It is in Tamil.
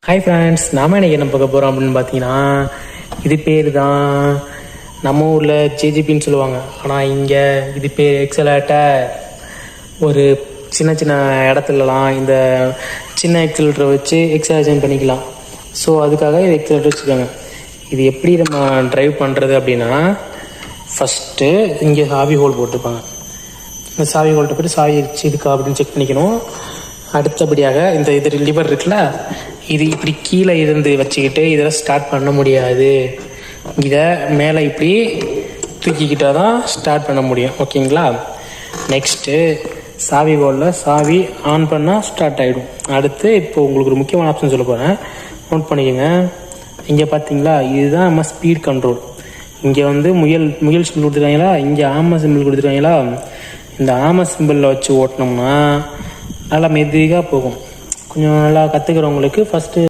ஹாய் ஃப்ரெண்ட்ஸ், நாம இன்னைக்கு என்ன பார்க்க போகிறோம் அப்படின்னு பார்த்தீங்கன்னா, இது பேர் தான் நம்ம ஊரில் ஜேஜிபின்னு சொல்லுவாங்க. ஆனால் இங்கே இது பேர் எக்ஸலேட்டர். ஒரு சின்ன சின்ன இடத்துலலாம் இந்த சின்ன எக்ஸலேட்டரை வச்சு எக்ஸலேஷன் பண்ணிக்கலாம். ஸோ அதுக்காக இது எக்ஸலேட்டர் வச்சுருக்காங்க. இது எப்படி நம்ம ட்ரைவ் பண்ணுறது அப்படின்னா, ஃபஸ்ட்டு இங்கே சாவி ஹோல் போட்டிருப்பாங்க. இந்த சாவி ஹோல்ட்ட போய்ட்டு சாவி இருக்கா அப்படின்னு செக் பண்ணிக்கணும். அடுத்தபடியாக இது லிவர் இருக்குல்ல, இது இப்படி கீழே இருந்து வச்சுக்கிட்டு இதில் ஸ்டார்ட் பண்ண முடியாது. இதை மேலே இப்படி தூக்கிக்கிட்டால் தான் ஸ்டார்ட் பண்ண முடியும். ஓகேங்களா? நெக்ஸ்ட்டு சாவி ஹோலில் சாவி ஆன் பண்ணால் ஸ்டார்ட் ஆகிடும். அடுத்து இப்போ உங்களுக்கு ஒரு முக்கியமான ஆப்ஷன் சொல்ல போகிறேன், நோட் பண்ணிக்கோங்க. இங்கே பார்த்தீங்களா, இதுதான் நம்ம ஸ்பீட் கண்ட்ரோல். இங்கே முயல் சிம்பிள் கொடுத்துருக்காங்களா, இங்கே ஆமை சிம்பிள் கொடுத்துருக்காங்களா. இந்த ஆமை சிம்பிளில் வச்சு ஓட்டினோம்னா நல்லா மெதுவாக போகும். கொஞ்சம் நல்லா கற்றுக்கிறவங்களுக்கு ஃபஸ்ட்டு